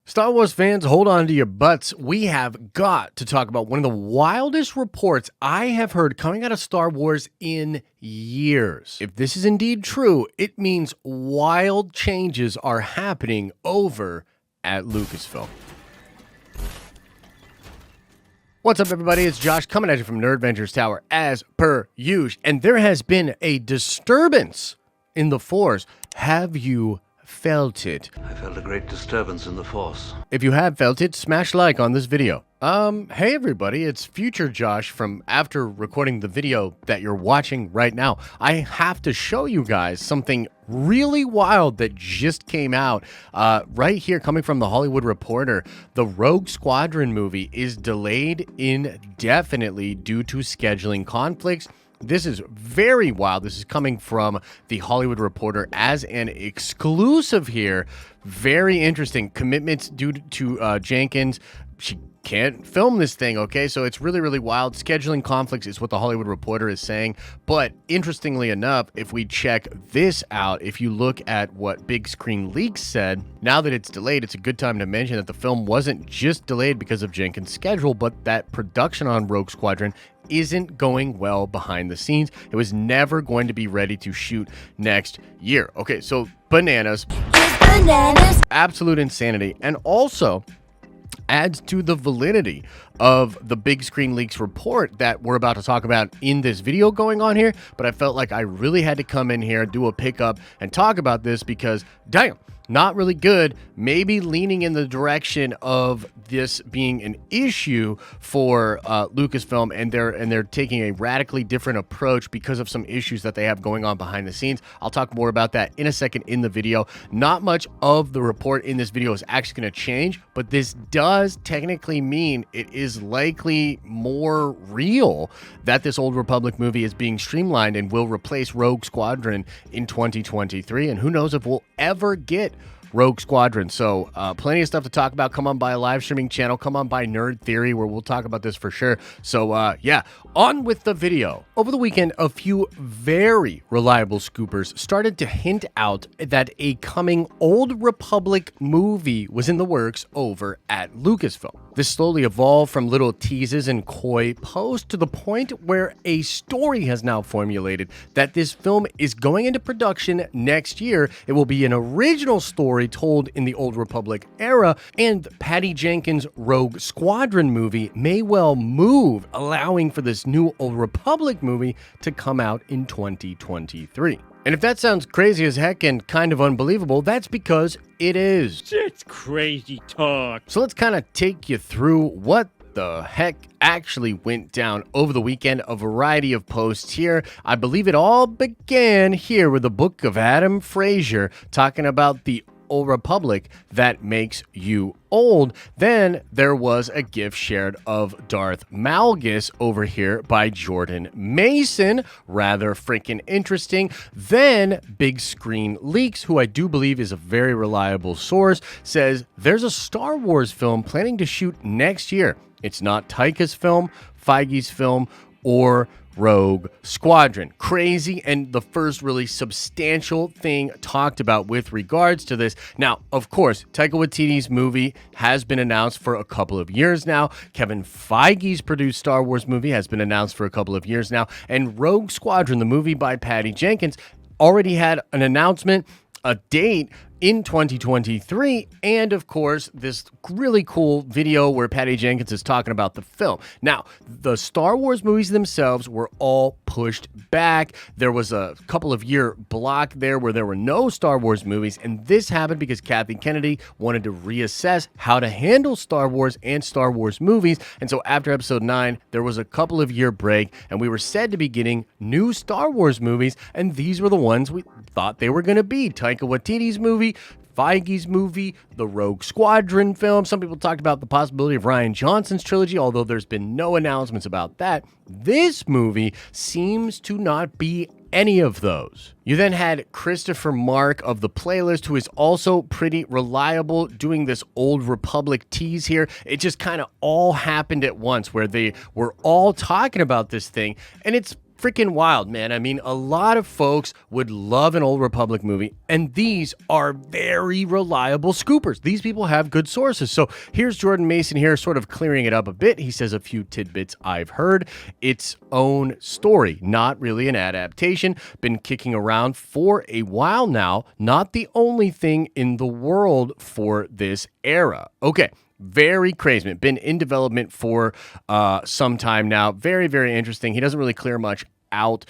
Star Wars fans, hold on to your butts. We have got to talk about one of the wildest reports I have heard coming out of Star Wars in years. If this is indeed true, it means wild changes are happening over at Lucasfilm. What's up, everybody? It's Josh coming at you from Nerd Ventures Tower as per usual. And there has been a disturbance in the Force. Have you felt it? I felt a great disturbance in the Force. If you have felt it, smash like on this video. Hey everybody, it's future Josh from after recording the video that you're watching right now. I have to show you guys something really wild that just came out right here coming from the Hollywood Reporter. The Rogue Squadron movie is delayed indefinitely due to scheduling conflicts. This is very wild. This is coming from the Hollywood Reporter as an exclusive here. Very interesting. Commitments due to Jenkins. She can't film this thing, okay? So it's really, really wild. Scheduling conflicts is what the Hollywood Reporter is saying. But interestingly enough, if we check this out, if you look at what Big Screen Leaks said, now that it's delayed, it's a good time to mention that the film wasn't just delayed because of Jenkins' schedule, but that production on Rogue Squadron isn't going well behind the scenes. It was never going to be ready to shoot next year. Okay, so bananas. Absolute insanity. And also adds to the validity of the Big Screen Leaks report that we're about to talk about in this video going on here. But I felt like I really had to come in here, do a pickup, and talk about this because, damn, not really good, maybe leaning in the direction of this being an issue for Lucasfilm, and they're taking a radically different approach because of some issues that they have going on behind the scenes. I'll talk more about that in a second in the video. Not much of the report in this video is actually going to change, but this does technically mean it is likely more real that this Old Republic movie is being streamlined and will replace Rogue Squadron in 2023, and who knows if we'll ever get Rogue Squadron. So plenty of stuff to talk about. Come on by a live streaming channel. Come on by Nerd Theory, where we'll talk about this for sure. So yeah, on with the video. Over the weekend, a few very reliable scoopers started to hint out that a coming Old Republic movie was in the works over at Lucasfilm. This slowly evolved from little teases and coy posts to the point where a story has now formulated that this film is going into production next year. It will be an original story told in the Old Republic era, and Patty Jenkins Rogue Squadron movie may well move, allowing for this new Old Republic movie to come out in 2023. And if that sounds crazy as heck and kind of unbelievable, that's because it is. It's crazy talk. So let's kind of take you through what the heck actually went down over the weekend. A variety of posts here. I believe it all began here with the book of Adam Frazier talking about the Old Republic that makes you old. Then there was a GIF shared of Darth Malgus over here by Jordan Mason. Rather freaking interesting. Then Big Screen Leaks, who I do believe is a very reliable source, says there's a Star Wars film planning to shoot next year. It's not Taika's film, Feige's film, or Rogue Squadron. Crazy, and the first really substantial thing talked about with regards to this. Now, of course, Taika Waititi's movie has been announced for a couple of years now. Kevin Feige's produced Star Wars movie has been announced for a couple of years now. And Rogue Squadron, the movie by Patty Jenkins, already had an announcement, a date in 2023, and of course this really cool video where Patty Jenkins is talking about the film. Now, the Star Wars movies themselves were all pushed back. There was a couple of year block there where there were no Star Wars movies, and this happened because Kathy Kennedy wanted to reassess how to handle Star Wars and Star Wars movies. And so after episode 9, there was a couple of year break, and we were said to be getting new Star Wars movies, and these were the ones we thought they were going to be. Taika Waititi's movie, Feige's movie, the Rogue Squadron film. Some people talked about the possibility of Rian Johnson's trilogy, although there's been no announcements about that. This movie seems to not be any of those. You then had Christopher Mark of The Playlist, who is also pretty reliable, doing this Old Republic tease here. It just kind of all happened at once where they were all talking about this thing, and it's freaking wild, man. I mean, a lot of folks would love an Old Republic movie, and these are very reliable scoopers. These people have good sources. So here's Jordan Mason here sort of clearing it up a bit. He says a few tidbits I've heard. Its own story, not really an adaptation. Been kicking around for a while now. Not the only thing in the world for this era. Okay. Very crazy. Been in development for some time now. Very, very interesting. He doesn't really clear much up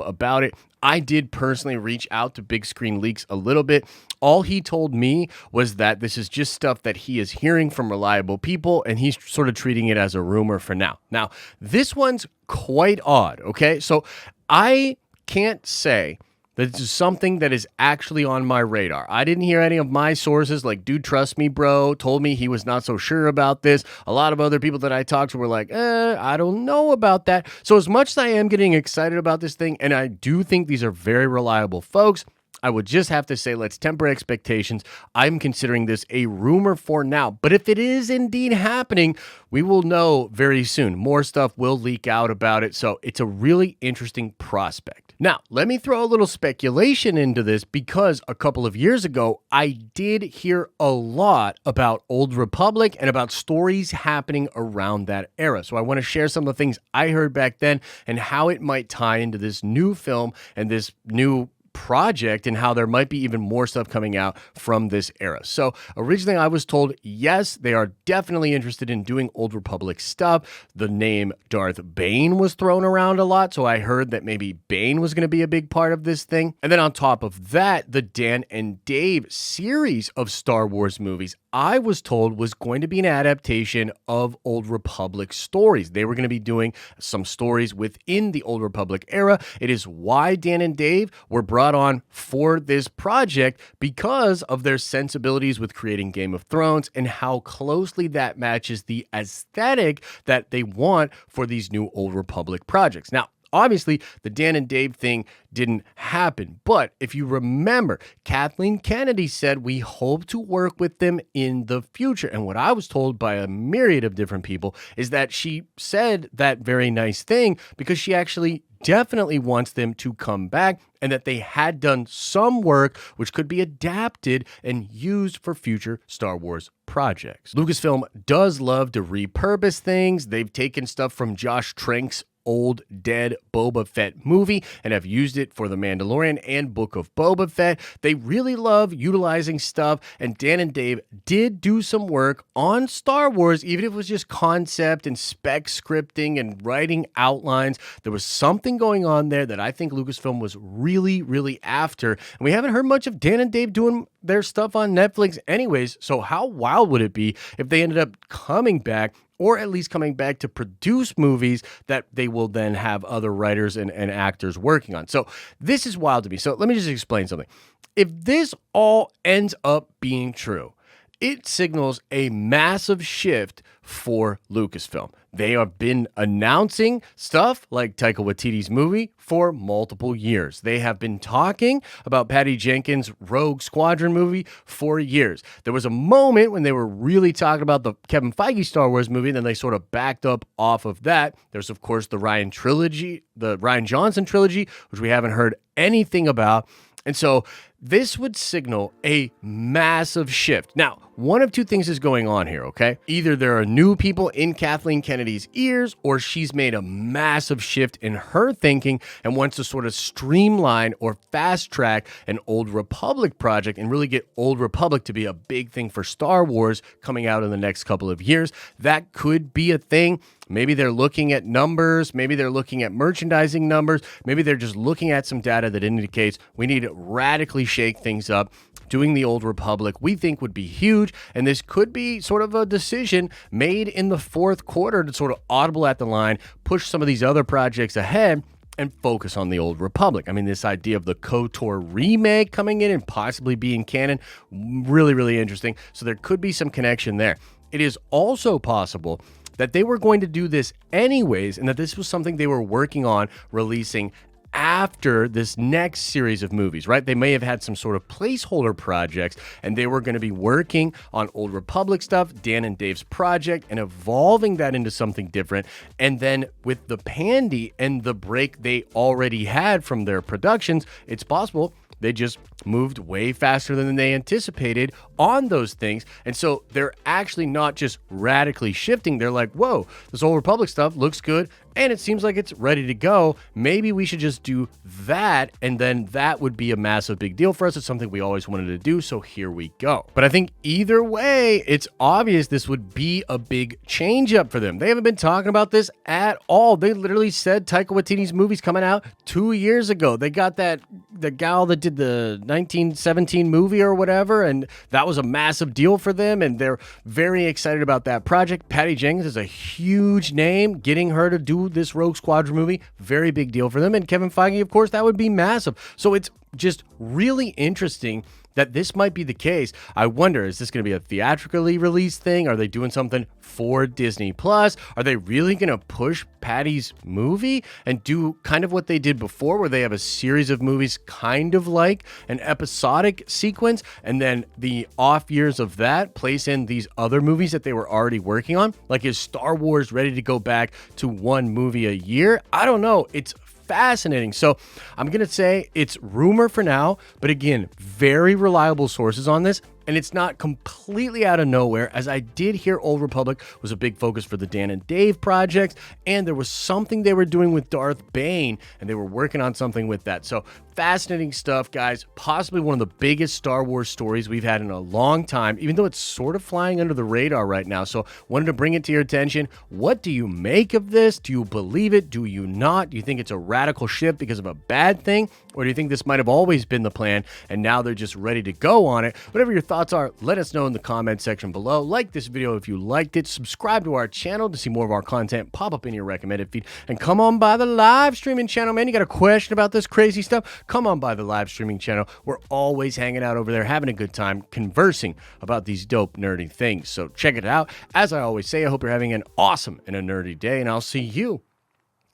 about it. I did personally reach out to Big Screen Leaks a little bit. All he told me was that this is just stuff that he is hearing from reliable people, and he's sort of treating it as a rumor for now. Now, this one's quite odd, okay? So I can't say that this is something that is actually on my radar. I didn't hear any of my sources like, dude, trust me, bro, told me he was not so sure about this. A lot of other people that I talked to were like, I don't know about that. So as much as I am getting excited about this thing, and I do think these are very reliable folks, I would just have to say, let's temper expectations. I'm considering this a rumor for now. But if it is indeed happening, we will know very soon. More stuff will leak out about it. So it's a really interesting prospect. Now, let me throw a little speculation into this because a couple of years ago, I did hear a lot about Old Republic and about stories happening around that era. So I want to share some of the things I heard back then and how it might tie into this new film and this new project and how there might be even more stuff coming out from this era. So originally I was told, yes, they are definitely interested in doing Old Republic stuff. The name Darth Bane was thrown around a lot, so I heard that maybe Bane was going to be a big part of this thing. And then on top of that, the Dan and Dave series of Star Wars movies, I was told was going to be an adaptation of Old Republic stories. They were going to be doing some stories within the Old Republic era. It is why Dan and Dave were brought on for this project, because of their sensibilities with creating Game of Thrones and how closely that matches the aesthetic that they want for these new Old Republic projects. Now, obviously, the Dan and Dave thing didn't happen. But if you remember, Kathleen Kennedy said we hope to work with them in the future. And what I was told by a myriad of different people is that she said that very nice thing because she actually definitely wants them to come back and that they had done some work which could be adapted and used for future Star Wars projects. Lucasfilm does love to repurpose things. They've taken stuff from Josh Trank's old dead Boba Fett movie and have used it for The Mandalorian and Book of Boba Fett. They really love utilizing stuff, and Dan and Dave did do some work on Star Wars, even if it was just concept and spec scripting and writing outlines. There was something going on there that I think Lucasfilm was really, really after, and we haven't heard much of Dan and Dave doing their stuff on Netflix anyways, so how wild would it be if they ended up coming back, or at least coming back to produce movies that they will then have other writers and actors working on. So this is wild to me. So let me just explain something. If this all ends up being true, it signals a massive shift for Lucasfilm. They have been announcing stuff like Taika Waititi's movie for multiple years. They have been talking about Patty Jenkins' Rogue Squadron movie for years. There was a moment when they were really talking about the Kevin Feige Star Wars movie, and then they sort of backed up off of that. There's, of course, the Ryan Johnson trilogy, which we haven't heard anything about. And so this would signal a massive shift. Now, one of two things is going on here, okay? Either there are new people in Kathleen Kennedy's ears, or she's made a massive shift in her thinking and wants to sort of streamline or fast track an Old Republic project and really get Old Republic to be a big thing for Star Wars coming out in the next couple of years. That could be a thing. Maybe they're looking at numbers. Maybe they're looking at merchandising numbers. Maybe they're just looking at some data that indicates we need to radically shake things up. Doing the Old Republic, we think, would be huge. And this could be sort of a decision made in the fourth quarter to sort of audible at the line, push some of these other projects ahead, and focus on the Old Republic. I mean, this idea of the KOTOR remake coming in and possibly being canon, really, really interesting. So there could be some connection there. It is also possible that they were going to do this anyways, and that this was something they were working on releasing after this next series of movies, right? They may have had some sort of placeholder projects, and they were going to be working on Old Republic stuff, Dan and Dave's project, and evolving that into something different. And then with the Pandy and the break they already had from their productions, it's possible they just moved way faster than they anticipated on those things. And so they're actually not just radically shifting. They're like, whoa, this Old Republic stuff looks good and it seems like it's ready to go. Maybe we should just do that, and then that would be a massive big deal for us. It's something we always wanted to do, so here we go. But I think either way, it's obvious this would be a big change up for them. They haven't been talking about this at all. They literally said Taika Waititi's movie's coming out 2 years ago. They got the gal that did the 1917 movie or whatever, and that was a massive deal for them, and they're very excited about that project. Patty Jenkins is a huge name. Getting her to do this Rogue Squadron movie, very big deal for them. And Kevin Feige, of course, that would be massive. So it's just really interesting that this might be the case. I wonder, is this going to be a theatrically released thing? Are they doing something for Disney Plus? Are they really going to push Patty's movie and do kind of what they did before, where they have a series of movies kind of like an episodic sequence, and then the off years of that place in these other movies that they were already working on? Like, is Star Wars ready to go back to one movie a year? I don't know. It's fascinating. So I'm going to say it's rumor for now, but again, very reliable sources on this. And it's not completely out of nowhere, as I did hear Old Republic was a big focus for the Dan and Dave projects, and there was something they were doing with Darth Bane, and they were working on something with that. So fascinating stuff, guys. Possibly one of the biggest Star Wars stories we've had in a long time, even though it's sort of flying under the radar right now. So wanted to bring it to your attention. What do you make of this? Do you believe it? Do you not? Do you think it's a radical shift because of a bad thing? Or do you think this might have always been the plan and now they're just ready to go on it? Whatever your thoughts are, let us know in the comment section below. Like this video if you liked it. Subscribe to our channel to see more of our content pop up in your recommended feed. And come on by the live streaming channel, man. You got a question about this crazy stuff? Come on by the live streaming channel. We're always hanging out over there, having a good time, conversing about these dope, nerdy things. So check it out. As I always say, I hope you're having an awesome and a nerdy day, and I'll see you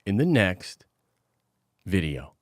in the next video.